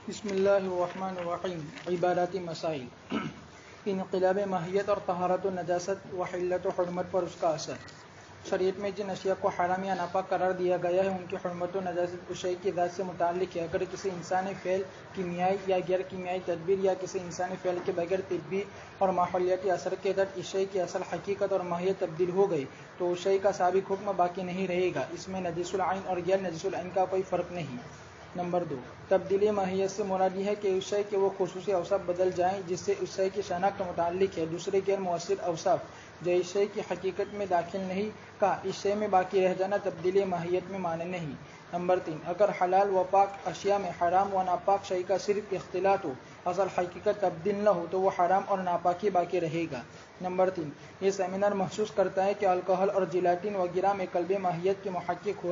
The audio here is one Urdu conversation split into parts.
بسم اللہ الرحمن الرحیم. عباداتی مسائل. انقلاب ماہیت اور طہارت و نجاست و حلت و حرمت پر اس کا اثر. شریعت میں جن اشیاء کو حرام یا ناپاک قرار دیا گیا ہے ان کی حرمت و نجاست اس شے کی ذات سے متعلق ہے. اگر کسی انسانی فعل کیمیائی یا غیر کیمیائی تدبیر یا کسی انسانی فعل کے بغیر طبی اور ماحولیاتی اثر کے تحت اس شے کی اصل حقیقت اور ماہیت تبدیل ہو گئی تو اس شے کا سابق حکم باقی نہیں رہے گا. اس میں نجس العین اور غیر نجس العین کا کوئی فرق نہیں. نمبر 2. تبدیلی ماہیت سے مراد یہ ہے کہ اس شے کے وہ خصوصی اوصاف بدل جائیں جس سے اس شے کی شناخت متعلق ہے. دوسرے غیر مؤثر اوصاف جو اس شے کی حقیقت میں داخل نہیں کا اس شے میں باقی رہ جانا تبدیلی ماہیت میں معنی نہیں. نمبر 3. اگر حلال و پاک اشیاء میں حرام و ناپاک شے کا صرف اختلاط ہو اصل حقیقت تبدیل نہ ہو تو وہ حرام اور ناپاکی باقی رہے گا. نمبر 3. یہ سیمینار محسوس کرتا ہے کہ الکحل اور جیلاٹین وغیرہ میں قلب ماہیت کے محقق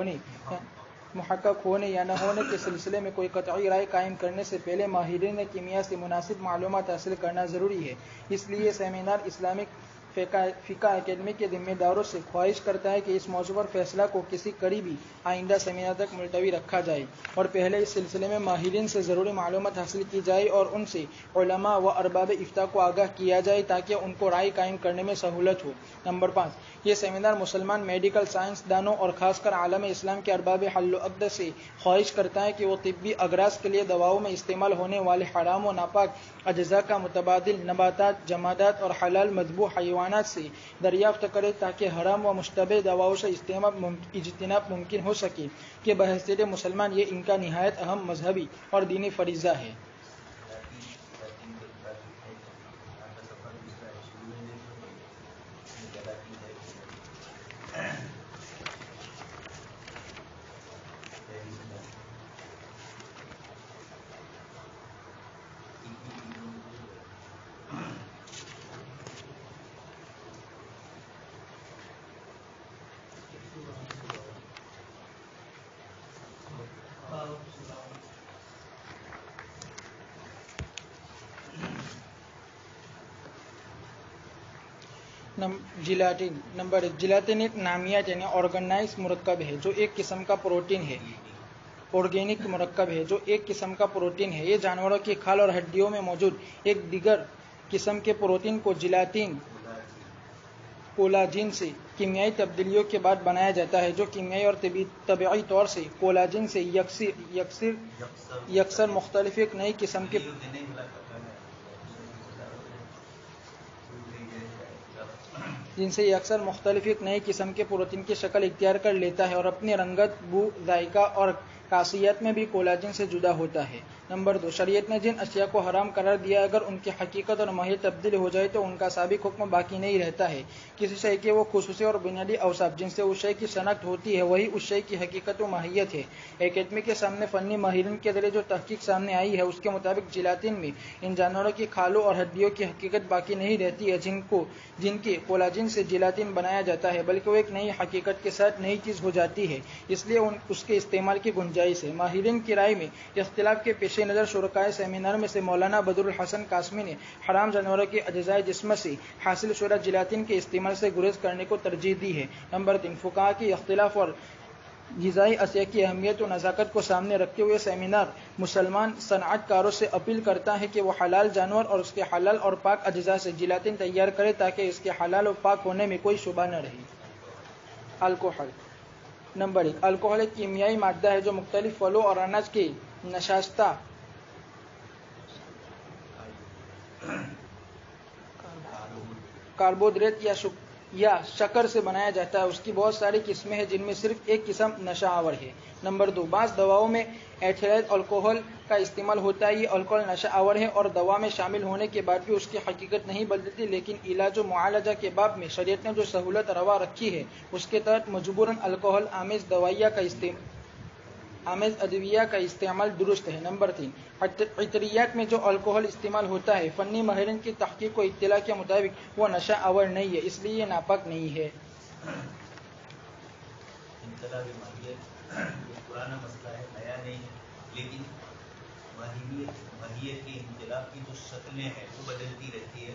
ہونے یا نہ ہونے کے سلسلے میں کوئی قطعی رائے قائم کرنے سے پہلے ماہرین کیمیا سے مناسب معلومات حاصل کرنا ضروری ہے. اس لیے سیمینار اسلامک فقہ اکیڈمی کے ذمہ داروں سے خواہش کرتا ہے کہ اس موضوع پر فیصلہ کو کسی قریبی آئندہ سیمینار تک ملتوی رکھا جائے اور پہلے اس سلسلے میں ماہرین سے ضروری معلومات حاصل کی جائے اور ان سے علماء و ارباب افتاء کو آگاہ کیا جائے تاکہ ان کو رائے قائم کرنے میں سہولت ہو. نمبر 5. یہ سیمینار مسلمان میڈیکل سائنس دانوں اور خاص کر عالم اسلام کے ارباب حل و عقد سے خواہش کرتا ہے کہ وہ طبی اغراض کے لیے دواؤں میں استعمال ہونے والے حرام و ناپاک اجزاء کا متبادل نباتات، جمادات اور حلال مذبوح حیوانات سے دریافت کرے تاکہ حرام و مشتبہ دواؤں سے اجتناب ممکن ہو سکے کہ بحیثیت مسلمان یہ ان کا نہایت اہم مذہبی اور دینی فریضہ ہے. جیلاٹین. نمبر 1. جیلاٹین ایک نامیات یعنی آرگنائز مرکب ہے جو ایک قسم کا پروٹین ہے. آرگینک مرکب ہے جو ایک قسم کا پروٹین ہے. یہ جانوروں کی کھال اور ہڈیوں میں موجود ایک دیگر قسم کے پروٹین کو جیلاٹین کولاجن سے کیمیائی تبدیلیوں کے بعد بنایا جاتا ہے جو کیمیائی اور طبعی طور سے کولاجن سے یکسر مختلف ایک نئی قسم کے جن سے اکثر مختلف ایک نئی قسم کے پروٹین کی شکل اختیار کر لیتا ہے اور اپنی رنگت، بو، ذائقہ اور خاصیت میں بھی کولاجن سے جدا ہوتا ہے. نمبر 2. شریعت نے جن اشیاء کو حرام قرار دیا اگر ان کی حقیقت اور ماہیت تبدیل ہو جائے تو ان کا سابق حکم باقی نہیں رہتا ہے. کسی شے کے وہ خصوصی اور بنیادی اوصاف جن سے اس شے کی شناخت ہوتی ہے وہی اس شے کی حقیقت و ماہیت ہے. اکیڈمی کے سامنے فنی ماہرین کے ذریعے جو تحقیق سامنے آئی ہے اس کے مطابق جیلاٹین میں ان جانوروں کی کھالوں اور ہڈیوں کی حقیقت باقی نہیں رہتی ہے جن کی کولاجن سے جیلاٹین بنایا جاتا ہے بلکہ وہ ایک نئی حقیقت کے ساتھ نئی چیز ہو جاتی ہے. اس لیے اس کے استعمال کی گنجائش ہے. ماہرین کی رائے میں اختلاف کے پیش نظر شرکائے سیمینار میں سے مولانا بدر الحسن قاسمی نے حرام جانوروں کے اجزاء جسم سے حاصل شدہ جیلاٹین کے استعمال سے گریز کرنے کو ترجیح دی ہے. نمبر 3. فقہا کی اختلاف اور غذائی اشیاء کی اہمیت و نزاکت کو سامنے رکھتے ہوئے سیمینار مسلمان صنعت کاروں سے اپیل کرتا ہے کہ وہ حلال جانور اور اس کے حلال اور پاک اجزاء سے جیلاٹین تیار کرے تاکہ اس کے حلال و پاک ہونے میں کوئی شبہ نہ رہے. الکحل. نمبر 1. الکحل ایک کیمیائی مادہ ہے جو مختلف پھلوں اور اناج کی نشاستہ کاربوہائیڈریٹ یا شکر سے بنایا جاتا ہے. اس کی بہت ساری قسمیں ہیں جن میں صرف ایک قسم نشہ آور ہے. نمبر 2. بعض دواؤں میں ایتھائل الکحل کا استعمال ہوتا ہے. یہ الکحل نشہ آور ہے اور دوا میں شامل ہونے کے بعد بھی اس کی حقیقت نہیں بدلتی لیکن علاج و معالجہ کے باب میں شریعت نے جو سہولت روا رکھی ہے اس کے تحت مجبوراً الکحل آمیز ادویہ کا استعمال درست ہے. نمبر 3. عطریات میں جو الکحل استعمال ہوتا ہے فنی ماہرین کی تحقیق و اطلاع کے مطابق وہ نشہ آور نہیں ہے اس لیے یہ ناپاک نہیں ہے. انقلاب ماہیت پرانا مسئلہ ہے، نیا نہیں ہے، لیکن ماہیت کے انقلاب کی جو شکلیں ہیں وہ بدلتی رہتی ہے.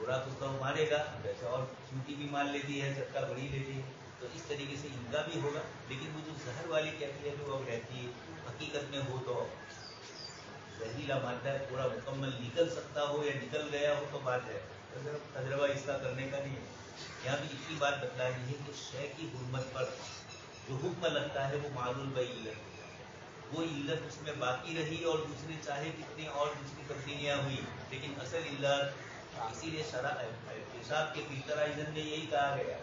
خوراک اس کا وہ مانے گا، ویسے اور چھوٹی بھی مان لیتی ہے، چٹا بڑی لیتی ہے، تو اس طریقے سے ان کا بھی ہوگا. لیکن وہ جو زہر والی کیفیت ہے وہ اب رہتی ہے. حقیقت میں ہو تو زہریلا مادہ پورا مکمل نکل سکتا ہو یا نکل گیا ہو تو بات ہے، تجربہ اس کا کرنے کا نہیں ہے. یہاں بھی اتنی بات بتلانی ہے کہ شے کی حرمت پر جو حکم لگتا ہے وہ معلول بعلت، وہ علت اس میں باقی رہی اور دوسرے چاہے کتنی اور دوسری تبدیلیاں ہوئی، لیکن اصل علت. اسی لیے پیشاب کے فلٹرائزر میں یہی کہا گیا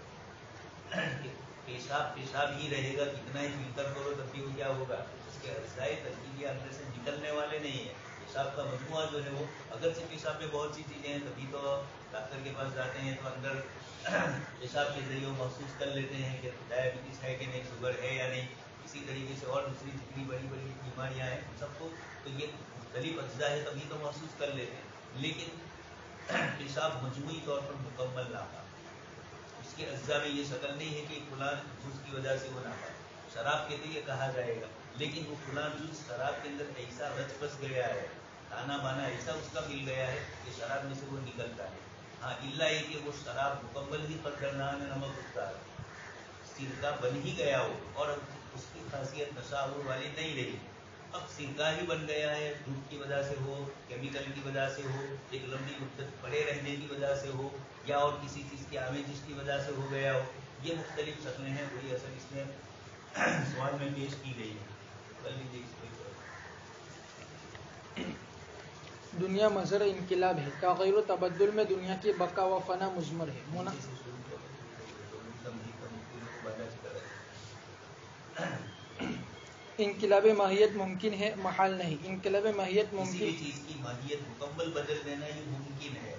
کہ پیشاب ہی رہے گا، کتنا ہی فلٹر کرو تب بھی وہ کیا ہوگا، اس کے اجزائے ترکیبی اندر سے نکلنے والے نہیں ہیں. پیشاب کا مجموعہ جو ہے وہ اگرچہ پیشاب میں بہت سی چیزیں ہیں، تبھی تو ڈاکٹر کے پاس جاتے ہیں تو اندر پیشاب کے ذریعے محسوس کر لیتے ہیں کہ ڈائبٹیز ہے کہ نہیں، شوگر ہے یا نہیں. اسی طریقے سے اور دوسری جتنی بڑی بڑی بیماریاں ہیں سب کو تو یہ مختلف اجزاء ہے تبھی تو محسوس کر لیتے ہیں. لیکن پیشاب مجموعی طور پر مکمل ناپا، اس کے اجزاء میں یہ شکل نہیں ہے کہ فلاں جز کی وجہ سے وہ ناپا. شراب کے لیے کہا جائے گا، لیکن وہ فلاں جز شراب کے اندر ایسا رچ بس گیا ہے، تانا بانا ایسا اس کا مل گیا ہے کہ شراب میں سے وہ نکلتا ہے. ہاں الا یہ کہ وہ شراب مکمل ہی قدرنان نمک اٹھتا ہے، سرکہ بن ہی گیا ہو اور اس کی خاصیت نشاور والی نہیں رہی. اب سرکہ ہی بن گیا ہے، دودھ کی وجہ سے ہو، کیمیکل کی وجہ سے ہو، ایک لمبی مدت پڑے رہنے کی وجہ سے ہو، یا اور کسی چیز کی آمیزش کی وجہ سے ہو گیا ہو. یہ مختلف شکلیں ہیں، وہی اصل اس میں سوال میں پیش کی گئی ہے. دنیا مظہر انقلاب ہے، تغیر و تبدل میں دنیا کی بقا و فنا مضمر ہے. انقلاب ماہیت ممکن ہے، محال نہیں. انقلاب ماہیت کسی ممکن بھی چیز کی ماہیت مکمل بدل دینا یہ ممکن ہے،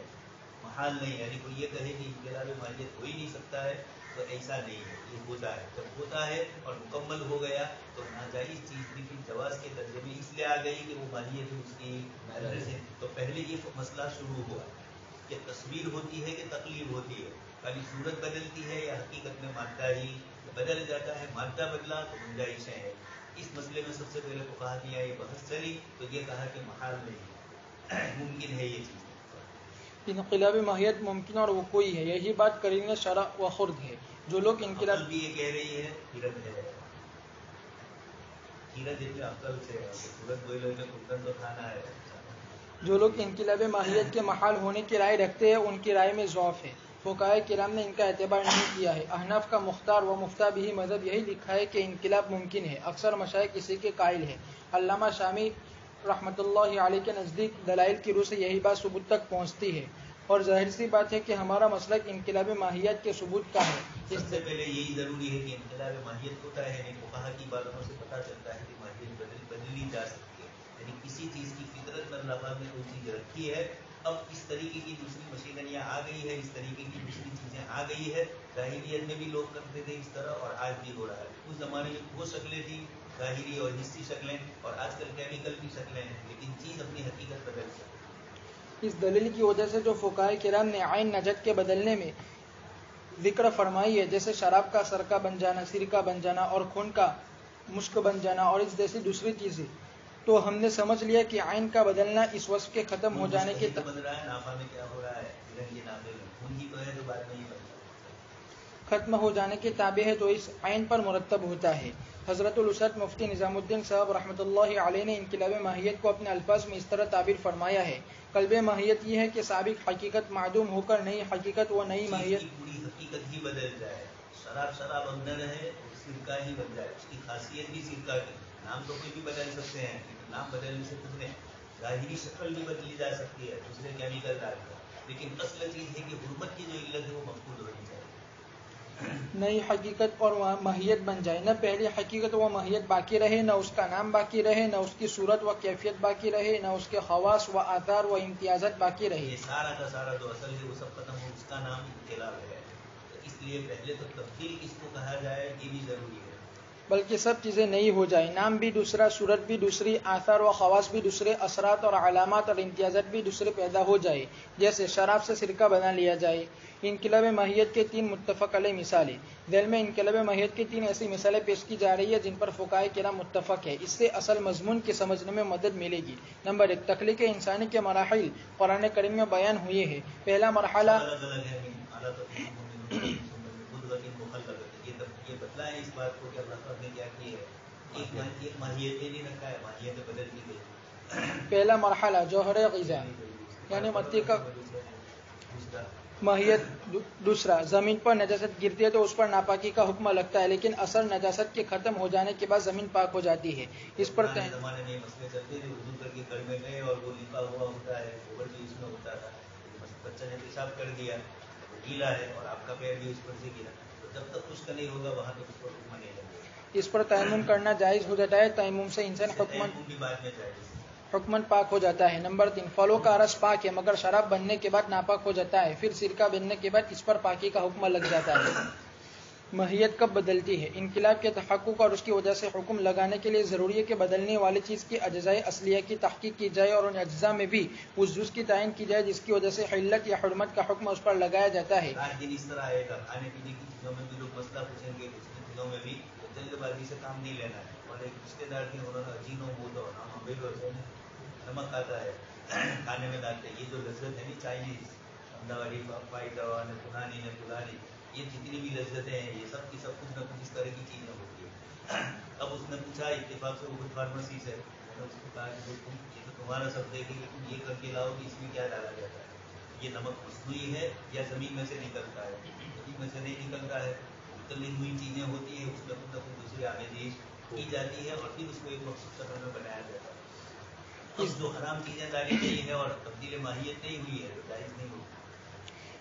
محال نہیں. یعنی کوئی یہ کہے کہ انقلاب ماہیت ہو ہی نہیں سکتا ہے تو ایسا نہیں ہے، یہ ہوتا ہے. جب ہوتا ہے اور مکمل ہو گیا تو ناجائز چیز بھی جواز کے درجے میں اس لیے آ گئی کہ وہ ماہیت اس کی محل سے. تو پہلے یہ مسئلہ شروع ہوا کہ تصویر ہوتی ہے کہ تقلید ہوتی ہے، خالی صورت بدلتی ہے یا حقیقت میں مادہ ہی بدل جاتا ہے. مادہ بدلا تو گنجائش ہے. اس مسئلے میں سب سے پہلے فقہا کی یہ بحث چلی تو یہ کہا کہ محال نہیں، ممکن ہے یہ چیز. انقلاب ماہیت ممکن اور وقوعی ہے، یہی بات کرین شرع و خرد ہے. جو لوگ انقلاب بھی یہ کہہ رہی ہے حیرت ہے، حیرت اتنے عقل سے صورت کوئی لوگ خودن تو کھانا ہے. جو لوگ انقلاب ماہیت کے محال ہونے کی رائے رکھتے ہیں ان کی رائے میں ضعف ہے. فقہائے کرام نے ان کا اعتبار نہیں کیا ہے. احناف کا مختار و مفتہ بھی مذہب یہی لکھا ہے کہ انقلاب ممکن ہے. اکثر مشائخ اسی کے قائل ہیں. علامہ شامی رحمۃ اللہ علیہ کے نزدیک دلائل کی روح سے یہی بات ثبوت تک پہنچتی ہے، اور ظاہر سی بات ہے کہ ہمارا مسلک انقلاب ماہیت کے ثبوت کا ہے. سب سے پہلے یہی ضروری ہے کہ انقلاب ماہیت ہوتا ہے، یعنی فقہا کی باتوں سے پتہ چلتا ہے کہ ماہیت بدلی جا سکتی ہے. یعنی کسی چیز کی فطرت میں اللہ پاک نے کوئی چیز رکھی ہے، اب اس طریقے کی دوسری مشینریاں آ گئی ہے، اس طریقے کی دوسری چیزیں آ گئی ہے. ظاہریت میں بھی لوگ کرتے تھے اس طرح اور آج بھی ہو رہا ہے. اس زمانے میں وہ شکلیں تھیں ظاہری اور حصی شکلیں، اور آج کل کیمیکل کی شکلیں ہیں، لیکن چیز اپنی حقیقت بدل سکتی ہے. اس دلیل کی وجہ سے جو فقہائے کرام نے عین نجد کے بدلنے میں ذکر فرمائی ہے، جیسے شراب کا سرکہ بن جانا، سرکہ بن جانا اور خون کا مشک بن جانا اور اس جیسی دوسری چیزیں، تو ہم نے سمجھ لیا کہ عین کا بدلنا اس وصف کے ختم ہو جانے کے بدل رہا ہے. نافع میں کیا ہو رہا ہے، کے نافع میں خون ہی تو ہے جو بعد میں ہی بنتا ہے. ختم ہو جانے کے تابع ہے تو اس عین پر مرتب ہوتا ہے. حضرت الاسد مفتی نظام الدین صاحب رحمۃ اللہ علیہ نے انقلاب ماہیت کو اپنے الفاظ میں اس طرح تعبیر فرمایا ہے: قلب ماہیت یہ ہے کہ سابق حقیقت معدوم ہو کر نئی حقیقت و نئی ماہیت پوری حقیقت ہی بدل جائے. شراب اندر ہے اور سرکہ ہی بن جائے. اس کی خاصیت بھی سرکہ کی، نام تو کوئی بھی بدل سکتے ہیں لیکن نام بدلنے سے کچھ نہیں. ظاہری شکل بھی بدلی جا سکتی ہے دوسرے کیمیکل ڈال کر، لیکن اصل چیز ہے کہ حرمت کی جو علت ہے وہ مفقود ہونی چاہیے. نئی حقیقت اور ماہیت بن جائے، نہ پہلی حقیقت و ماہیت باقی رہے، نہ اس کا نام باقی رہے، نہ اس کی صورت و کیفیت باقی رہے، نہ اس کے خواص و آثار و امتیازات باقی رہے. یہ سارا کا سارا جو اصل ہے وہ سب ختم ہو، اس کا نام انقلاب ہے. تو اس لیے پہلے تو تبدیل کس کو کہا جائے یہ بھی ضروری ہے. بلکہ سب چیزیں نئی ہو جائیں، نام بھی دوسرا، صورت بھی دوسری، آثار و خواص بھی دوسرے، اثرات اور علامات اور امتیازات بھی دوسرے پیدا ہو جائے، جیسے شراب سے سرکہ بنا لیا جائے۔ انقلاب ماہیت کے 3 متفق علیہ مثالیں۔ ذیل میں انقلاب ماہیت کی 3 ایسی مثالیں پیش کی جا رہی ہیں جن پر فقہائے کرام متفق ہے، اس سے اصل مضمون کے سمجھنے میں مدد ملے گی۔ نمبر 1، تخلیق انسانی کے مراحل قرآن کریم میں بیان ہوئے ہیں۔ پہلا مرحلہ یہ بتلائیں اس بات کو کہ اللہ تعالیٰ نے کیا کی ہے، ایک ماہیت نہیں رکھا ہے، ماہیت بدل دی گئی۔ پہلا مرحلہ جوہر غذا یعنی مٹی کا ماہیت، دوسرا زمین پر نجاست گرتی ہے تو اس پر ناپاکی کا حکم لگتا ہے، لیکن اثر نجاست کے ختم ہو جانے کے بعد زمین پاک ہو جاتی ہے۔ اس پر زمانے میں مسئلے چلتے تھے، وضو کر کے گھر میں گئے اور وہ لپا ہوا ہوتا ہے، گوبر بھی اس میں ہوتا تھا، بچہ نے پیشاب کر دیا، گیلا ہے اور آپ کا پیر بھی اس پر سے گرا، تو جب تک خشک نہیں ہوگا وہاں تک اس پر حکم نہیں لگے۔ اس پر تیمم کرنا جائز ہو جاتا ہے، تیمم سے انسان بھی بعد میں جائز حکمن پاک ہو جاتا ہے۔ نمبر 3، پھلوں کا رس پاک ہے مگر شراب بننے کے بعد ناپاک ہو جاتا ہے، پھر سرکہ بننے کے بعد اس پر پاکی کا حکم لگ جاتا ہے۔ ماہیت کب بدلتی ہے؟ انقلاب کے تحقق اور اس کی وجہ سے حکم لگانے کے لیے ضروری ہے کہ بدلنے والی چیز کی اجزائے اصلیہ کی تحقیق کی جائے اور ان اجزاء میں بھی اس جز کی تعین کی جائے جس کی وجہ سے حلت یا حرمت کا حکم اس پر لگایا جاتا ہے۔ آج دن اس طرح آئے گا، کھانے پینے کی چیزوں میں بھی لوگ مسئلہ پوچھیں گے، کچھ چیزوں میں بھی جلد بازی سے کام نہیں لینا ہے۔ اور ایک رشتے دار تھے، انہوں نے اجینو موٹو نمک آتا ہے کھانے میں ڈالتے، یہ جو لذت ہے نا چائنیز امداواری پرانی نے پرانی، یہ جتنی بھی لذتیں ہیں یہ سب کی سب کچھ نہ کچھ اس طرح کی چیزیں ہوتی ہیں۔ اب اس نے پوچھا اتفاق سے وہ خود فارمیسی سے، میں نے اس کو کہا کہ یہ تو تمہارا سب دیکھیں کہ تم یہ کر کے لاؤ کہ اس میں کیا ڈالا جاتا ہے، یہ نمک مصنوعی ہے یا زمین میں سے نکلتا ہے؟ زمین میں سے نہیں نکلتا ہے، مختلف ہوئی چیزیں ہوتی ہیں، اس میں کچھ نہ کچھ دوسری آمیزش کی جاتی ہے اور پھر اس کو ایک مخصوص شکل میں بنایا جاتا ہے۔ اب جو حرام چیزیں ڈالی گئی ہے اور تبدیل ماہیت نہیں ہوئی ہے تو جائز نہیں ہوگی۔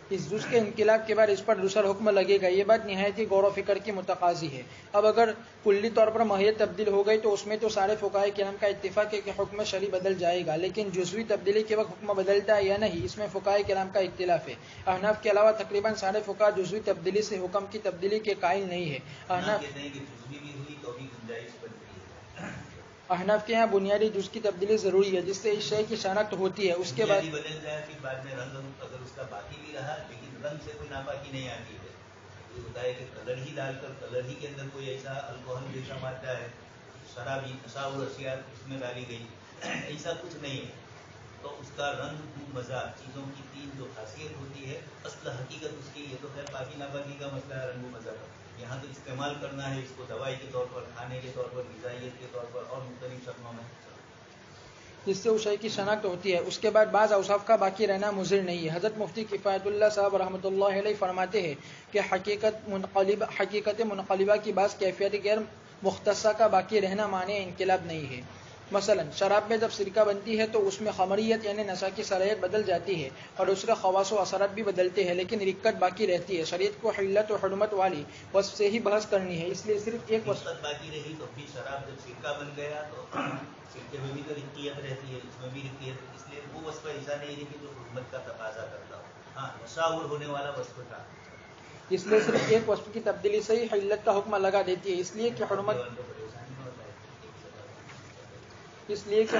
اس جز کے انقلاب کے بعد اس پر دوسرا حکم لگے گا، یہ بات نہایت ہی غور و فکر کی متقاضی ہے۔ اب اگر کلی طور پر ماہیت تبدیل ہو گئی تو اس میں تو سارے فقہائے کرام کا اتفاق ہے کہ حکم شرعی بدل جائے گا، لیکن جزوی تبدیلی کے وقت حکم بدلتا ہے یا نہیں اس میں فقہائے کرام کا اختلاف ہے۔ احناف کے علاوہ تقریباً سارے فقہا جزوی تبدیلی سے حکم کی تبدیلی کے قائل نہیں ہے۔ احناف کے یہاں بنیادی جز کی تبدیلی ضروری ہے جس سے اس شے کی شناخت ہوتی ہے، اس کے بعد بدل جائے پھر بعد میں رنگ اگر اس کا باقی بھی رہا لیکن رنگ سے کوئی ناپاکی نہیں آتی ہے، یہ ہوتا ہے کہ کلر ہی ڈال کر کلر ہی کے اندر کوئی ایسا الکوہل جیسا مادہ ہے، شرابی نشاور اشیاء اس میں ڈالی گئی، ایسا کچھ نہیں ہے، تو اس کا رنگ مزہ چیزوں کی 3 جو خاصیت ہوتی ہے اصل حقیقت اس کی، یہ تو خیر باقی ناپاکی کا مسئلہ ہے رنگ و مزہ کا، یہاں تو استعمال کرنا ہے اس کو دوائی کے طور پر، کھانے کے طور پر، غذائیت کے طور پر اور مختلف شکلوں میں، جس سے اس شے کی شناخت ہوتی ہے۔ اس کے بعد بعض اوصاف کا باقی رہنا مضر نہیں ہے۔ حضرت مفتی کفایت اللہ صاحب رحمۃ اللہ علیہ فرماتے ہیں کہ حقیقت منقلبہ کی بعض کیفیت غیر مختصہ کا باقی رہنا معنی انقلاب نہیں ہے۔ مثلا شراب میں جب سرکہ بنتی ہے تو اس میں خمریت یعنی نشہ کی صلاحیت بدل جاتی ہے اور دوسرے خواص و اثرات بھی بدلتے ہیں، لیکن رکت باقی رہتی ہے۔ شریعت کو حلت و حرمت والی وصف سے ہی بحث کرنی ہے، اس لیے صرف ایک وصف باقی رہی تو پھر شراب جب سرکہ بن گیا تو سرکے میں بھی تو رقیت رہتی ہے، اس میں بھی رقیت، اس لیے وہ وصف ایسا نہیں ہے کہ جو حرمت کا تقاضا کرتا ہو، ہاں نشاور ہونے والا وصف تھا، اس لیے صرف ایک وصف کی تبدیلی سے ہی حلت کا حکم لگا دیتی ہے، اس لیے کہ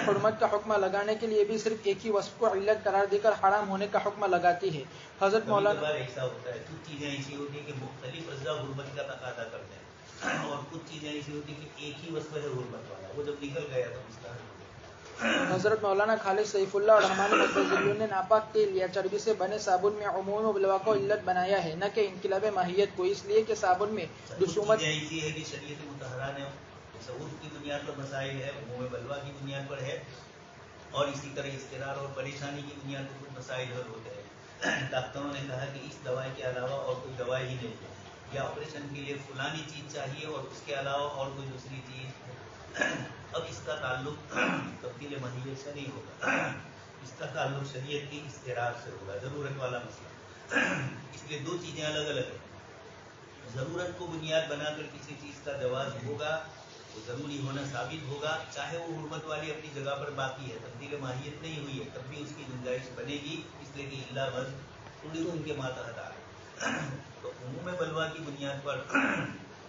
حرمت کا حکم لگانے کے لیے بھی صرف ایک ہی وصف کو علت قرار دے کر حرام ہونے کا حکم لگاتی ہے۔ حضرت مولانا ایسا ہوتا ہے کچھ چیزیں ایسی ہوتی ہیں کہ مختلف اجزاء حرمت کا تقاضا کرتے ہیں اور کچھ چیزیں ایسی ہوتی ہیں کہ ایک ہی وصف ہے حرمت والا، وہ جب نکل گیا تو اس کا حضرت مولانا خالد سیف اللہ اور رحمانی متوجہ نے ناپاک تیل یا چربی سے بنے صابن میں عموم و بلوا کو علت بنایا ہے، نہ کہ انقلاب ماہیت کو، اس لیے کہ صابن میں رسومات ایسی ہے کہ شریعت مطہرہ نے تصوف کی بنیاد پر مسائل ہے، عموم بلوا کی بنیاد پر ہے، اور اسی طرح اضطرار اور پریشانی کی بنیاد پر کچھ مسائل حل ہوتے ہیں۔ ڈاکٹروں نے کہا کہ اس دوائی کے علاوہ اور کوئی دوائی ہی نہیں ہے، یا آپریشن کے لیے فلانی چیز چاہیے اور اس کے علاوہ اور کوئی دوسری چیز، اب اس کا تعلق تبدیل ماہیت سے نہیں ہوگا، اس کا تعلق شریعت کی اضطرار سے ہوگا، ضرورت والا مسئلہ، اس لیے 2 چیزیں الگ الگ ہیں۔ ضرورت کو بنیاد بنا کر کسی چیز کا جواز ہوگا، وہ ضروری ہونا ثابت ہوگا، چاہے وہ حرمت والی اپنی جگہ پر باقی ہے، تبدیل ماہیت نہیں ہوئی ہے، تب بھی اس کی گنجائش بنے گی، اس لیے کہ اللہ بس تھوڑی ان کے ماتحت آ تو عموم بلوا کی بنیاد پر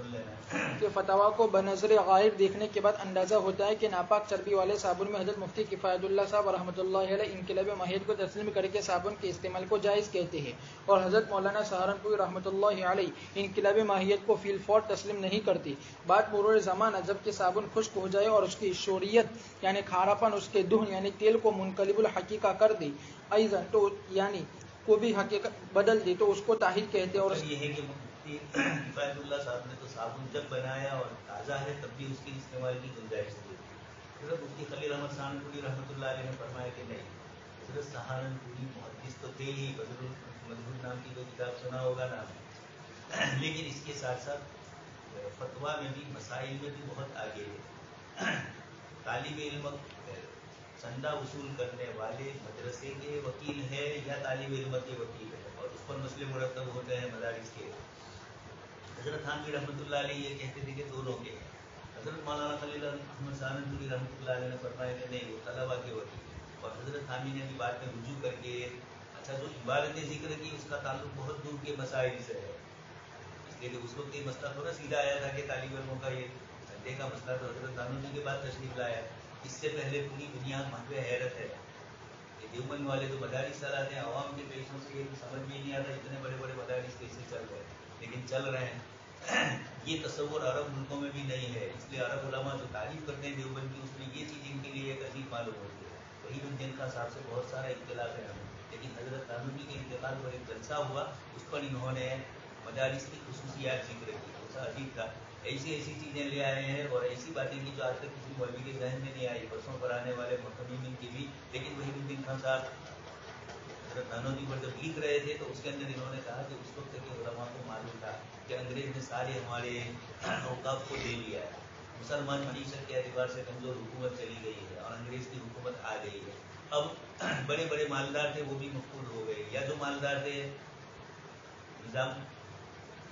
سن لینا کہ فتوا کو بنظر غائب دیکھنے کے بعد اندازہ ہوتا ہے کہ ناپاک چربی والے صابن میں حضرت مفتی کفایت اللہ صاحب رحمۃ اللہ علیہ انقلاب ماہیت کو تسلیم کر کے صابن کے استعمال کو جائز کہتے ہیں، اور حضرت مولانا سہارنپوری رحمۃ اللہ علیہ انقلاب ماہیت کو فی الفور تسلیم نہیں کرتی۔ بات مرور زمانہ جب کہ صابن خشک ہو جائے اور اس کی شوریت یعنی کھاراپن اس کے دہن یعنی تیل کو منقلب الحقیقہ کر دے، ایضا تو یعنی کو بھی حقیقت بدل دے تو اس کو طاہر کہتے ہیں۔ اور یہ ہے کہ مفتی کفایت اللہ صاحب نے تو صابن جب بنایا اور تازہ ہے تب بھی اس کے استعمال کی گنجائش دی۔ حضرت مفتی خلیل احمد سہارنپوری رحمۃ اللہ علیہ نے فرمایا کہ نہیں، حضرت سہارنپوری محدث تو تھے ہی، بدر المدھور نام کی کوئی کتاب سنا ہوگا نا، لیکن اس کے ساتھ ساتھ فتوا میں بھی مسائل میں بھی بہت آگے ہے۔ طالب علم چندہ وصول کرنے والے مدرسے کے وکیل ہے یا طالب علم کے وکیل ہے، اور اس پر مسئلے مرتب ہوتے ہیں مدارس کے۔ حضرت تھانوی رحمۃ اللہ علیہ یہ کہتے تھے کہ دونوں کے۔ حضرت مولانا خلیل احمد سہارنپوری رحمۃ اللہ علیہ نے فرمایا کہ نہیں، وہ طلبہ کے وکیل، اور حضرت تھانوی نے بھی بعد میں رجوع کر کے اچھا جو عبارت ذکر کی اس کا تعلق بہت دور کے مسائل سے ہے، اس لیے کہ اس وقت یہ مسئلہ تھوڑا سیدھا آیا تھا کہ طالب علموں کا یہ گھنٹے کا مسئلہ تو حضرت تھانوی کے بعد تشریف لایا۔ اس سے پہلے پوری دنیا محو حیرت ہے کہ دیوبند والے جو مدارس چلاتے ہیں عوام کے پیشوں سے یہ سمجھ میں نہیں آتا اتنے بڑے بڑے مدارس کیسے چل رہے ہیں، لیکن چل رہے ہیں۔ یہ تصور عرب ملکوں میں بھی نہیں ہے، اس لیے عرب علماء جو تعریف کرتے ہیں دیوبند کی، اس میں یہ چیز ان کے لیے ایک عجیب معلوم ہوتی ہے۔ وہی الدین خان صاحب سے بہت سارا اختلاف ہے ہمیں، لیکن حضرت تھانوی کے انتقال پر ایک جلسہ ہوا، اس پر انہوں نے مدارس کی خصوصیات ذکر کی، ایسا عجیب تھا، ایسی ایسی چیزیں لے آئے ہیں اور ایسی باتیں کی جو آج تک کسی مولوی کے ذہن میں نہیں آئی، برسوں پر آنے والے محتمین کی بھی۔ لیکن وہی الدین خان صاحب حضرت تھانوی پر جب لکھ رہے تھے تو اس کے اندر انہوں نے کہا کہ اس وقت کے علماء کو معلوم تھا کہ انگریز نے سارے ہمارے اوقاف کو لے لیا ہے، مسلمان معیشت کے اعتبار سے کمزور حکومت چلی گئی ہے اور انگریز کی حکومت آ گئی ہے، اب بڑے بڑے مالدار تھے وہ بھی مفقود ہو گئے، یا جو مالدار تھے نظام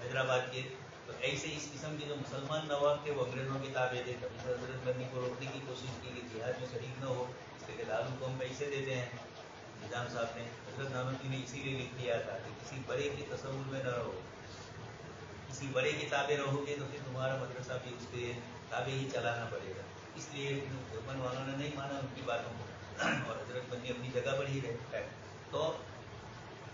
حیدرآباد کے، تو ایسے اس قسم کے جو مسلمان نواب تھے وہ انگریزوں کے تابع تھے۔ کبھی تو حضرت بندی کو روکنے کی کوشش کی کہ جہاد میں شریک نہ ہو، اس لیے دارالحکومت پیسے دیتے ہیں نظام صاحب نے، حضرت نانوتوی نے اسی لیے لکھ دیا تھا کہ کسی بڑے کے تصور میں نہ رہو، کسی بڑے کے تابع رہو گے تو پھر تمہارا مدرسہ بھی اس کے تابع ہی چلانا پڑے گا۔ اس لیے دیوبند والوں نے نہیں مانا ان کی باتوں کو، اور حضرت بندی اپنی جگہ پر ہی رہتا ہے۔ تو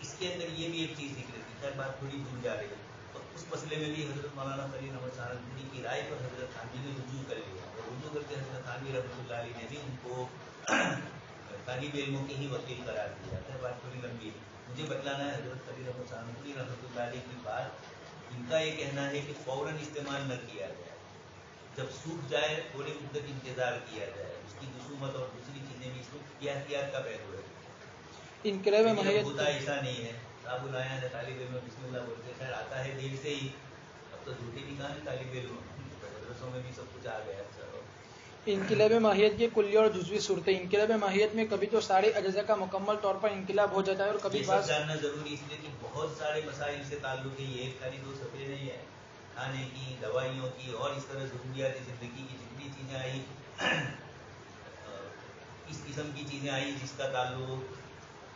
اس کے اندر یہ بھی ایک چیز ذکر تھی، خیر بات تھوڑی دور جا رہی ہے، تو اس مسئلے میں بھی حضرت مولانا خلیل احمد سہارنپوری کی رائے پر حضرت تھانوی نے رجوع کر لیا، اور رجوع کر کے حضرت تھانوی رحمۃ اللہ علیہ نے بھی ان کو طالب علموں کے ہی وکیل قرار دیا۔ خیر بات تھوڑی لمبی ہے، مجھے بتلانا ہے حضرت خلیل احمد سہارنپوری رحمۃ اللہ علیہ کی بات، ان کا یہ کہنا ہے کہ فوراً استعمال نہ کیا جائے، جب سوکھ جائے تھوڑی مدت انتظار کیا جائے، اس کی خصومت اور دوسری چیزیں بھی اس میں احتیاط کا پہلو ہے۔ انقلاب ماہیت ہوتا ایسا نہیں ہے، صاحب لایا ہے طالب علم بسم اللہ بولتے، خیر آتا ہے دیر سے ہی، اب تو جھوٹے بھی کہاں ہے طالب علم، مدرسوں میں بھی سب کچھ آ گیا۔ چلو انقلاب ماہیت کی کلی اور جزوی صورتیں۔ انقلاب ماہیت میں کبھی تو سارے اجزاء کا مکمل طور پر انقلاب ہو جاتا ہے اور کبھی یہ سب جاننا ضروری اس لیے کہ بہت سارے مسائل سے تعلق ہے، یہ ایک خالی دو صفحے نہیں ہے، کھانے کی، دوائیوں کی اور اس طرح ضروریات زندگی کی جتنی چیزیں آئی، اس قسم کی چیزیں آئی جس کا تعلق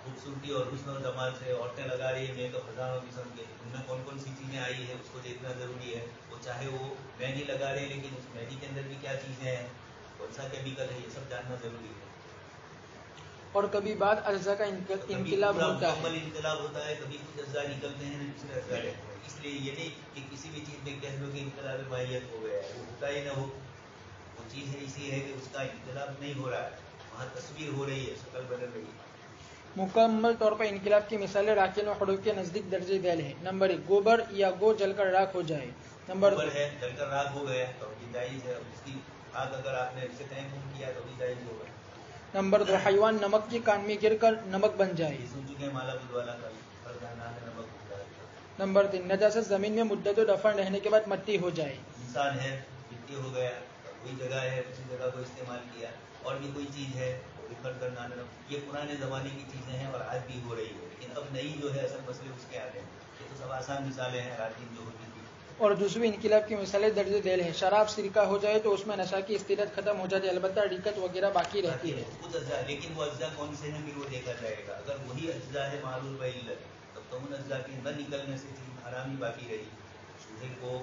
خوبصورتی اور حسن و جمال سے، عورتیں لگا رہی ہیں میک اپ ہزاروں قسم کے، ان میں کون کون سی چیزیں آئی ہے اس کو دیکھنا ضروری ہے، وہ چاہے وہ مہندی لگا رہے ہیں لیکن اس مہندی کے اندر بھی کیا چیزیں ہیں، کون سا کیمیکل ہے، یہ سب جاننا ضروری ہے۔ اور کبھی بعد اجزاء کا انقلاب ہوتا ہے، مکمل انقلاب ہوتا ہے، کبھی کچھ اجزاء نکلتے ہیں دوسرے اجزاء رہتے ہیں، اس لیے یہ نہیں کہ کسی بھی چیز میں کہہ لو کہ انقلاب ماہیت ہو گیا ہے، وہ ہوتا ہی نہ ہو، وہ چیز ہے اسی ہے کہ اس کا انقلاب نہیں ہو رہا ہے، وہاں تصویر ہو رہی ہے، شکل بدل رہی ہے۔ مکمل طور پر انقلاب کی مثالیں راکین و حروف کے نزدیک درج ذیل ہیں۔ نمبر 1، گوبر یا گو جل کر راکھ ہو جائے۔ نمبر 2 ہے جل کر راکھ ہو گیا تو یہ جائز ہے، اس کی آگ اگر آپ نے اس سے تیمم کیا تو بھی جائز ہوگا۔ نمبر 2، حیوان نمک کی کان میں گر کر نمک بن جائے۔ یہ سن چکے مالا بدھ والا کا نمک ہوتا ہے۔ نمبر 3، نجاست زمین میں مدت و دفن رہنے کے بعد مٹی ہو جائے۔ انسان ہے، مٹی ہو گیا، کوئی جگہ ہے اسی جگہ کو استعمال کیا، اور بھی کوئی چیز ہے بکھر کر نہ، یہ پرانے زمانے کی چیزیں ہیں اور آج بھی ہو رہی ہے، لیکن اب نئی جو ہے اصل مسئلے اس کے آتے ہیں، یہ تو سب آسان مثالیں ہیں راتین جو ہوتی تھی۔ اور جزوی انقلاب کی مثالیں درج ذیل ہیں۔ شراب سرکہ ہو جائے تو اس میں نشہ کی استعداد ختم ہو جاتی ہے، البتہ ریکت وغیرہ باقی رہتی ہے۔ کچھ اجزاء، لیکن وہ اجزاء کون سے ہیں پھر وہ دیکھا جائے گا، اگر وہی اجزاء ہے معلوم بعلت تب تو ان اجزاء کے نہ نکلنے سے چیز حرام ہی باقی رہی۔ چوہے کو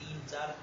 3-4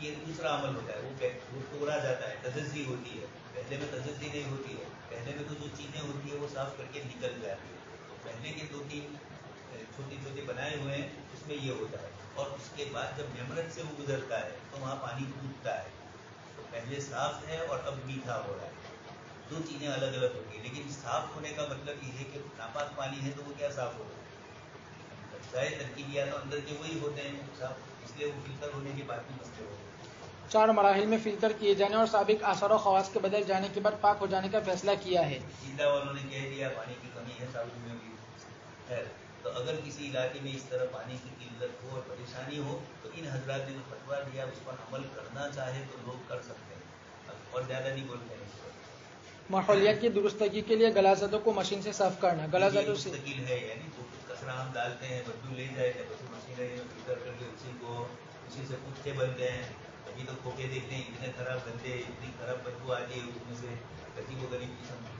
یہ دوسرا عمل ہوتا ہے, وہ توڑا جاتا ہے, تجزی ہوتی ہے. پہلے میں تجزی نہیں ہوتی ہے, پہلے میں تو جو چیزیں ہوتی ہیں وہ صاف کر کے نکل جاتی ہے. تو پہلے کے 2-3 چھوٹی چھوٹی بنائے ہوئے ہیں, اس میں یہ ہوتا ہے. اور اس کے بعد جب میمرن سے وہ گزرتا ہے تو وہاں پانی ٹوٹتا ہے. تو پہلے صاف ہے اور اب میٹھا ہو رہا ہے, 2 چیزیں الگ الگ ہوتی ہیں. لیکن صاف ہونے کا مطلب یہ ہے کہ ناپاک پانی ہے تو وہ کیا صاف ہوگا, ظاہر ترکیبیات تو اندر کے وہی ہوتے ہیں صاف, اس لیے وہ فلٹر ہونے کے بعد بھی مسئلے ہوتے ہیں. 4 مراحل میں فلٹر کیے جانے اور سابق اثر و خواص کے بدل جانے کے بعد پاک ہو جانے کا فیصلہ کیا ہے. جدہ والوں نے کہہ دیا پانی کی کمی ہے سعودی میں بھی. خیر, تو اگر کسی علاقے میں اس طرح پانی کی قلت ہو اور پریشانی ہو تو ان حضرات نے جو فتویٰ دیا اس پر عمل کرنا چاہے تو لوگ کر سکتے ہیں, اور زیادہ نہیں بولتے ہیں اس پر. ماحولیات کی درستگی کے لیے غلازتوں کو مشین سے صاف کرنا. غلازتوں سے مستقل ہے, یعنی جو کچرا ہم ڈالتے ہیں بدبو لے جائے تو بدبو مشینری میں فلٹر کر کے اسی سے پوچھتے بنتے ہیں. ابھی تو کھوکے دیکھتے ہیں اتنے خراب گندے, اتنی خراب بدبو آتی ہے اس میں سے, غریب و غریب قسم.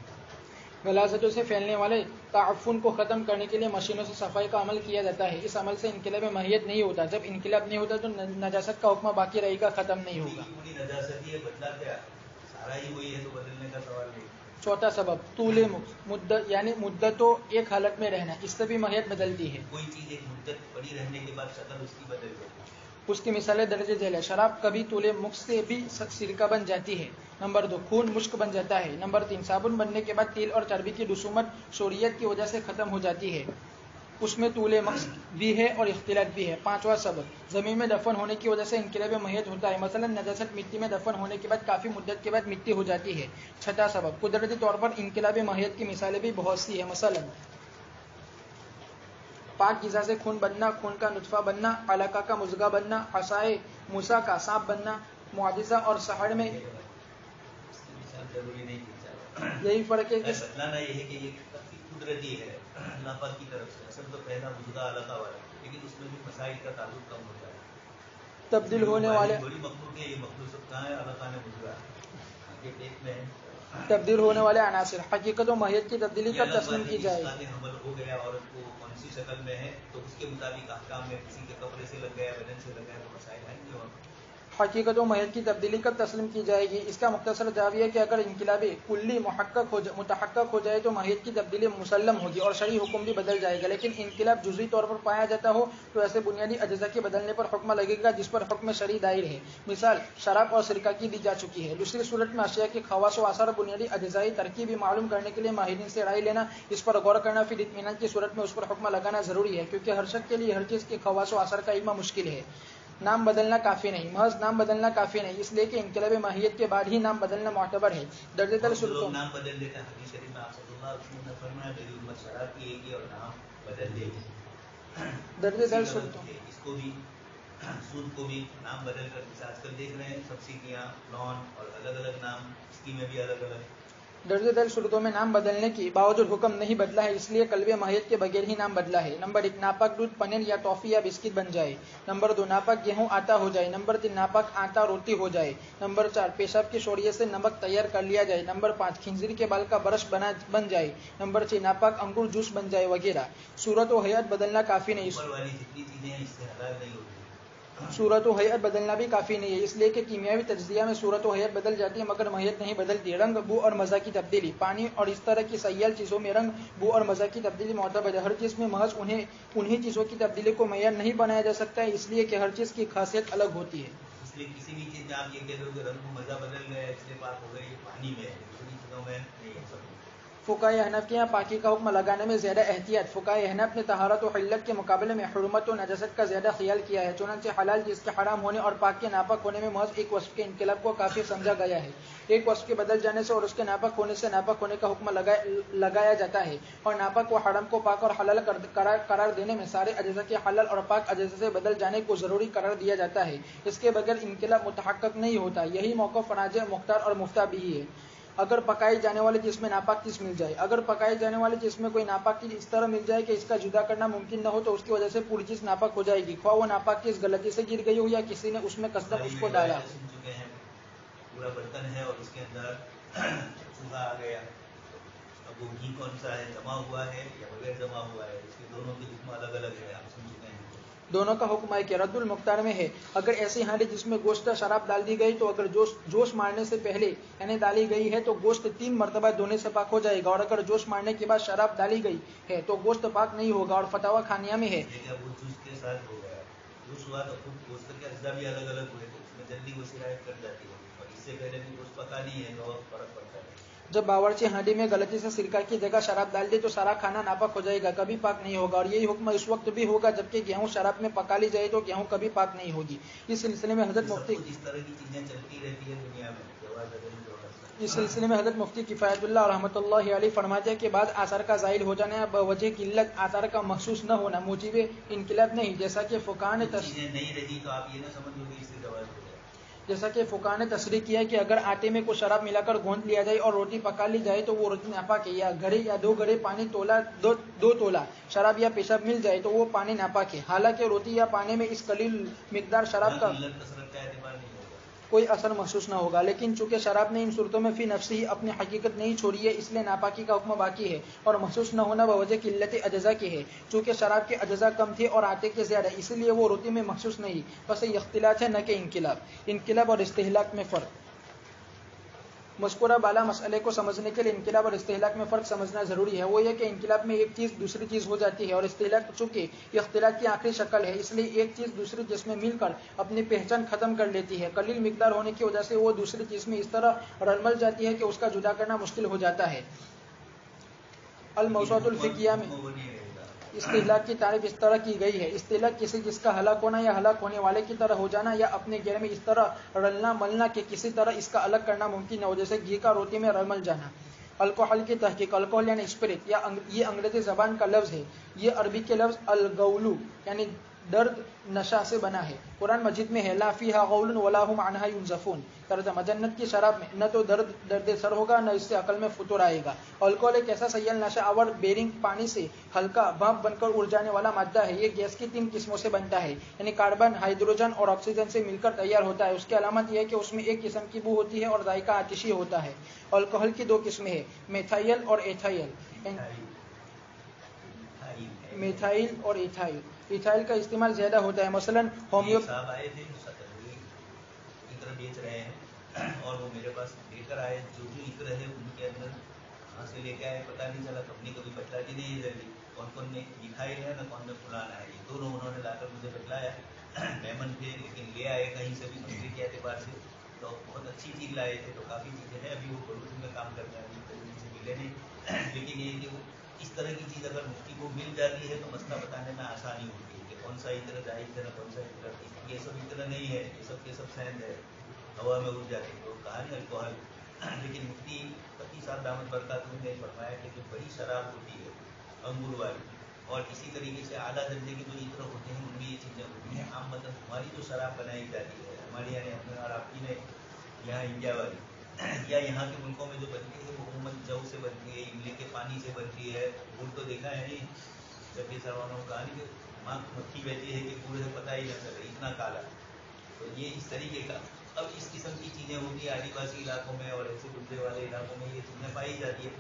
غلازتوں سے پھیلنے والے تعفن کو ختم کرنے کے لیے مشینوں سے صفائی کا عمل کیا جاتا ہے. اس عمل سے انقلاب ماہیت نہیں ہوتا. جب انقلاب نہیں ہوتا تو نجاست کا حکم باقی رہے گا, ختم نہیں ہوگا. پوری نجاست ہی ہے, بدلا کیا, سارا ہی وہی ہے تو بدلنے کا سوال نہیں. چوتھا سبب طول مدت, یعنی مدت و ایک حالت میں رہنا. اس سے بھی ماہیت بدلتی ہے. کوئی چیز ایک مدت پڑی رہنے کے بعد شکل اس کی بدل جاتی ہے. اس کی مثالیں درج ذیل ہے. شراب کبھی طول مکس سے بھی سرکہ بن جاتی ہے. نمبر 2, خون مشک بن جاتا ہے. نمبر 3, صابن بننے کے بعد تیل اور چربی کی رسومات شوریت کی وجہ سے ختم ہو جاتی ہے. اس میں طول مکس بھی ہے اور اختلاط بھی ہے. 5واں سبب زمین میں دفن ہونے کی وجہ سے انقلاب ماہیت ہوتا ہے. مثلا نجاست مٹی میں دفن ہونے کے بعد کافی مدت کے بعد مٹی ہو جاتی ہے. 6واں سبب قدرتی طور پر انقلاب ماہیت کی مثالیں بھی بہت سی ہیں. مثلا پاک غذا سے خون بننا, خون کا نطفہ بننا, علقہ کا مضغہ بننا, عصائے موسیٰ کا سانپ بننا, معجزہ اور سحر میں. ضروری نہیں, یہی فرق ہے کہ بتلانا یہ ہے کہ یہ کافی قدرتی ہے اللہ پاک کی طرف سے. اصل تو پہلا مضغہ علقہ والا, لیکن اس میں بھی مسائل کا تعلق کم ہوتا ہے. تبدیل ہونے والے بڑی مخلوق ہے, یہ مخلوق سب کہاں ہے, علقہ نے مضغہ یہ پیٹ میں ہے. تبدیل ہونے والے عناصر, حقیقت و ماہیت کی تبدیلی کب تسلیم کی جائے. حمل ہو گیا عورت کو کون سی شکل میں ہے تو اس کے مطابق احکام میں کسی کے کپڑے سے لگ گیا, بدن سے لگ گیا, تو مسائل آئیں گے. حقیقت و ماہیت کی تبدیلی کب تسلیم کی جائے گی. اس کا مختصر جواب یہ کہ اگر انقلاب کلی متحقق ہو جائے تو ماہیت کی تبدیلی مسلم ہوگی اور شرعی حکم بھی بدل جائے گا. لیکن انقلاب جزوی طور پر پایا جاتا ہو تو ایسے بنیادی اجزاء کے بدلنے پر حکم لگے گا جس پر حکم شرعی دائر ہے. مثال شراب اور سرکہ کی دی جا چکی ہے. دوسری صورت میں اشیاء کی خواص و آثار بنیادی اجزائی ترکیبی معلوم کرنے کے لیے ماہرین سے رائے لینا, اس پر غور کرنا, پھر اطمینان کی صورت میں اس پر حکم لگانا ضروری ہے, کیونکہ ہر شخص کے لیے ہر چیز کے خواص و آثار کا علم مشکل ہے. نام بدلنا کافی نہیں, محض نام بدلنا کافی نہیں, اس لیے کہ انقلاب ماہیت کے بعد ہی نام بدلنا معتبر ہے. درجہ دل صورتوں نام بدل دیتے ہیں. حدیث شریف میں آپ صلی اللہ علیہ وسلم نے فرمایا میری امت شراب پیے گی اور نام بدل دے گی. درجہ دل صورتوں اس کو بھی سود کو بھی نام بدل کر, جیسے آج کل دیکھ رہے ہیں سبسڈیاں, لون اور الگ الگ نام, اسکیمیں بھی الگ الگ. درجہ دل صورتوں میں نام بدلنے کی باوجود حکم نہیں بدلا ہے, اس لیے قلب ماہیت کے بغیر ہی نام بدلا ہے. نمبر 1, ناپاک دودھ پنیر یا ٹافی یا بسکٹ بن جائے. نمبر 2, ناپاک گیہوں آٹا ہو جائے. نمبر 3, ناپاک آٹا روٹی ہو جائے. نمبر 4, پیشاب کی شوریت سے نمک تیار کر لیا جائے. نمبر 5, خنزیر کے بال کا برش بن جائے. نمبر 6, ناپاک انگور جوس بن جائے وغیرہ. صورت و حیات بدلنا کافی نہیں. جتنی چیزیں ہیں اس سے حلال نہیں ہوتی. صورت و حیت بدلنا بھی کافی نہیں ہے, اس لیے کہ کیمیاوی تجزیہ میں صورت و حیت بدل جاتی ہے مگر ماہیت نہیں بدلتی. رنگ, بو اور مزہ کی تبدیلی, پانی اور اس طرح کی سیال چیزوں میں رنگ, بو اور مزہ کی تبدیلی معتبر ہے. ہر چیز میں محض انہی چیزوں کی تبدیلی کو معیار نہیں بنایا جا سکتا ہے, اس لیے کہ ہر چیز کی خاصیت الگ ہوتی ہے. اس لیے کسی بھی چیز میں آپ یہ کہہ دو کہ رنگ و مزہ بدل گیا, اس لیے بات ہو گئی پانی میں, دوسری چیزوں میں نہیں ہو سکتی. فقہائے احناف کے یہاں پاکی کا حکم لگانے میں زیادہ احتیاط. فقہائے احناف نے طہارت و حلت کے مقابلے میں حرمت و نجاست کا زیادہ خیال کیا ہے. چنانچہ حلال چیز کے حرام ہونے اور پاک کے ناپاک ہونے میں محض ایک وصف کے انقلاب کو کافی سمجھا گیا ہے. ایک وصف کے بدل جانے سے اور اس کے ناپاک ہونے سے ناپاک ہونے کا حکم لگایا جاتا ہے, اور ناپاک و حرام کو پاک اور حلال قرار دینے میں سارے اجزاء کے حلال اور پاک اجزاء سے بدل جانے کو ضروری قرار دیا جاتا ہے. اس کے بغیر انقلاب متحقق نہیں ہوتا. یہی موقف راجح, مختار اور مفتہ بھی ہے. اگر پکائی جانے والی چیز میں ناپاک چیز مل جائے, اگر پکائی جانے والی چیز میں کوئی ناپاک چیز اس طرح مل جائے کہ اس کا جدا کرنا ممکن نہ ہو تو اس کی وجہ سے پوری چیز ناپاک ہو جائے گی, خواہ وہ ناپاک چیز غلطی سے گر گئی ہو یا کسی نے اس میں قصدن اس کو ڈالا. پورا برتن ہے اور اس کے اندر چوہا آ گیا, اب وہ گھی کون سا ہے, جمع ہوا ہے یا بغیر جمع ہوا ہے, اس کے دونوں کے حکم الگ الگ ہے, آپ سن چکے ہیں. دونوں کا حکم ہے کہ رد المختار میں ہے اگر ایسی ہانڈی جس میں گوشت شراب ڈال دی گئی تو اگر جوش مارنے سے پہلے یعنی ڈالی گئی ہے تو گوشت 3 مرتبہ دھونے سے پاک ہو جائے گا، اور اگر جوش مارنے کے بعد شراب ڈالی گئی ہے تو گوشت پاک نہیں ہوگا۔ اور فتاوی خانیہ میں ہے جوش ہوا تو خود گوشت کے اجزاء بھی الگ الگ ہوئے تو اس میں جلدی وہ شرائط کر جاتی ہے، اور اس سے پہلے بھی گوشت پکا نہیں ہے تو فرق پڑتا ہے۔ جب باورچی ہانڈی میں غلطی سے سرکہ کی جگہ شراب ڈال دے تو سارا کھانا ناپاک ہو جائے گا، کبھی پاک نہیں ہوگا، اور یہی حکم اس وقت بھی ہوگا جبکہ گیہوں شراب میں پکا لی جائے تو گیہوں کبھی پاک نہیں ہوگی۔ اس سلسلے میں حضرت مفتی اس طرح کی چیزیں چلتی رہتی ہے دنیا میں۔ اس سلسلے میں حضرت مفتی کفایت اللہ رحمۃ اللہ علیہ فرماتے ہیں کہ بعض آثار کا زائل ہو جانا بوجہ قلت آثار کا محسوس نہ ہونا موجب انقلاب نہیں، جیسا کہ فقہاء نے نہیں رہی تو آپ یہ نہ سمجھو کہ اس سے جواز ہو جائے۔ جیسا کہ فقہاء نے تصریح کیا ہے کہ اگر آٹے میں کچھ شراب ملا کر گوندھ لیا جائے اور روٹی پکا لی جائے تو وہ روٹی ناپاک ہے، یا گھڑے یا 2 گھڑے پانی دو تولا شراب یا پیشاب مل جائے تو وہ پانی ناپاک ہے، حالانکہ روٹی یا پانی میں اس قلیل مقدار شراب کا کوئی اثر محسوس نہ ہوگا، لیکن چونکہ شراب نے ان صورتوں میں فی نفسی ہی اپنی حقیقت نہیں چھوڑی ہے اس لیے ناپاکی کا حکم باقی ہے، اور محسوس نہ ہونا بوجہ قلت اجزاء کی ہے، چونکہ شراب کے اجزاء کم تھے اور آٹے کے زیادہ اس لیے وہ روٹی میں محسوس نہیں، بس یہ اختلاط ہے نہ کہ انقلاب اور استہلاک میں فرق۔ مذکورہ بالا مسئلے کو سمجھنے کے لیے انقلاب اور استہلاک میں فرق سمجھنا ضروری ہے، وہ یہ کہ انقلاب میں ایک چیز دوسری چیز ہو جاتی ہے، اور استہلاک چونکہ اختلاط کی آخری شکل ہے اس لیے ایک چیز دوسری چیز میں مل کر اپنی پہچان ختم کر لیتی ہے، قلیل مقدار ہونے کی وجہ سے وہ دوسری چیز میں اس طرح رل مل جاتی ہے کہ اس کا جدا کرنا مشکل ہو جاتا ہے۔ الموسوعۃ الفقہیہ میں استہلاک کی تعریف اس طرح کی گئی ہے: استہلاک کسی چیز کا ہلاک ہونا یا ہلاک ہونے والے کی طرح ہو جانا یا اپنے گھر میں اس طرح رلنا ملنا کہ کسی طرح اس کا الگ کرنا ممکن نہ ہو، جیسے گھی کا روٹی میں رل مل جانا۔ الکحل کی تحقیق: الکحل یعنی اسپرٹ، یہ انگریزی زبان کا لفظ ہے، یہ عربی کے لفظ الغول یعنی درد نشہ سے بنا ہے۔ قرآن مجید میں ہے لا فیہا غول ولا ھم عنہا ینزفون، ترجمہ جنت کی شراب میں نہ تو درد سر ہوگا نہ اس سے عقل میں فطور آئے گا۔ الکحل ایک ایسا سیال نشہ آور بیرنگ پانی سے ہلکا بھاپ بن کر اڑ جانے والا مادہ ہے، یہ گیس کی 3 قسموں سے بنتا ہے، یعنی کاربن، ہائیڈروجن اور آکسیجن سے مل کر تیار ہوتا ہے۔ اس کی علامت یہ ہے کہ اس میں ایک قسم کی بو ہوتی ہے اور ذائقہ آتشی ہوتا ہے۔ الکحل کی 2 قسمیں ہیں، میتھائل اور ایتھائل۔ میتھائل اور ایتھائل کا استعمال زیادہ ہوتا ہے، مثلاً صاحب آئے تھے عطر بیچ رہے ہیں اور وہ میرے پاس لے کر آئے، جو بھی عطر ہے ان کے اندر کہاں سے لے کے آئے پتہ نہیں چلا، کبھی بتلا دی نہیں ادھر بھی کون نے میتھائل ہے نہ کون نے فلانا ہے، یہ دونوں انہوں نے لا کر مجھے بتلایا، مہمان تھے لیکن لے آئے کہیں سے بھی مچھلی کے اعتبار سے، تو بہت اچھی چیز لائے تھے، تو کافی چیزیں ہیں ابھی وہ پروڈکشن میں کام کرتے ہیں، ابھی سے ملے نہیں، لیکن یہ کہ اس طرح کی چیز اگر مفتی کو مل جاتی ہے تو مسئلہ بتانے میں آسانی ہوتی ہے کہ کون سا ادھر جائز ہے نہ کون سا ادھر، یہ سب ادھر نہیں ہے، یہ سب کے سب سینڈ ہے، ہوا میں اڑ جاتے ہیں، تو کہا نہیں الکحل، لیکن مفتی تقی صاحب دامت برکاتہ نے فرمایا کہ جو بڑی شراب ہوتی ہے انگور والی اور اسی طریقے سے اعلیٰ درجے کے جو عطر ہوتے ہیں ان میں یہ چیزیں ہوتی ہیں، عام مطلب ہماری جو شراب بنائی جاتی ہے ہمارے یہاں اپنے اور آپ کی نے یہاں انڈیا والی یا یہاں کے ملکوں میں جو بنتی ہے وہ عموماً جو سے بنتی ہے، املی کے پانی سے بنتی ہے، گڑ تو دیکھا ہے نہیں، جب یہ سروانوں نے کہا کہ ماں مکھی بیٹھی ہے کہ گڑ ہے پتہ ہی نہ چلے اتنا کالا، تو یہ اس طریقے کا اب اس قسم کی چیزیں ہوتی ہیں آدیواسی علاقوں میں اور ایسے دوسرے والے علاقوں میں یہ چیزیں پائی جاتی ہے،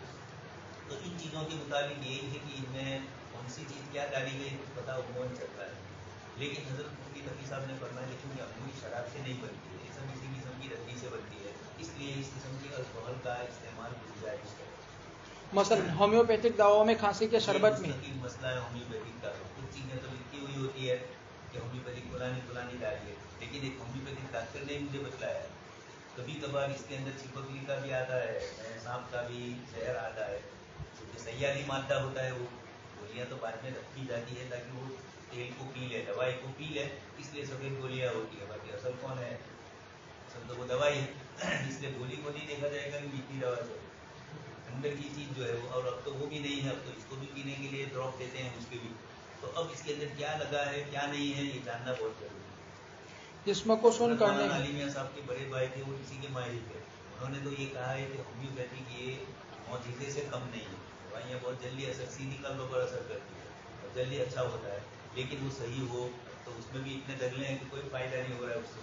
تو ان چیزوں کے مطابق یہی ہے کہ ان میں کون سی چیز کیا ڈالی گئی کچھ پتہ عموماً چلتا ہے، لیکن حضرت مفتی تقی صاحب نے فرمایا کہ چونکہ انگوری شراب سے نہیں بنتی ہے، یہ سب اسی قسم کی رسی سے بنتی ہے، اس لیے اس قسم کے الکحل کا استعمال گنجائش ہے۔ مثلا ہومیوپیتھک دواؤں میں کھانسی کے شربت میں مسئلہ ہے ہومیوپیتھک کا، کچھ چیزیں تو لکھی ہوئی ہوتی ہے کہ ہومیوپیتھک فلانی ڈالیے، لیکن ایک ہومیوپیتھک ڈاکٹر نے مجھے بتلایا کبھی کبھار اس کے اندر چپکلی کا بھی آتا ہے، سانپ کا بھی زہر آتا ہے، کیونکہ سیالی مادہ ہوتا ہے، وہ گولیاں تو بعد میں رکھی جاتی ہے تاکہ وہ تیل کو پی لے، دوائی کو پی لے، اس لیے سفید گولیاں ہوتی ہے، باقی اصل کون ہے، اصل تو وہ دوائی ہے، اس لیے گولی کو نہیں دیکھا جائے گا کہ میٹھی دوا سے اندر کی چیز جو ہے وہ، اور اب تو وہ بھی نہیں ہے، اب تو اس کو بھی پینے کے لیے ڈراپ دیتے ہیں اس کے بھی، تو اب اس کے اندر کیا لگا ہے کیا نہیں ہے یہ جاننا بہت ضروری ہے۔ جسم کو سن کرنے عالمیہ صاحب کے بڑے بھائی تھے وہ اسی کے ماہر تھے، انہوں نے تو یہ کہا ہے کہ ہومیوپیتھک یہ معجزے سے کم نہیں ہے، دوائیاں بہت جلدی اثر سیدھی قلب پر اثر کرتی ہے اور جلدی اچھا ہوتا ہے، لیکن وہ صحیح ہو تو اس میں بھی اتنے دگلے ہیں کہ کوئی فائدہ نہیں ہو رہا ہے اس سے،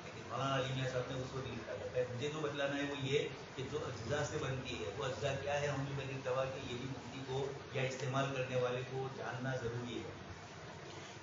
لیکن مولانا عالمیہ صاحب نے اس کو لکھا تھا کہ مجھے جو بتلانا ہے وہ یہ کہ جو اجزاء سے بنتی ہے وہ اجزاء کیا ہے ہومیوپیتھک دوا کے، یہ بھی مفتی کو یا استعمال کرنے والے کو جاننا ضروری ہے۔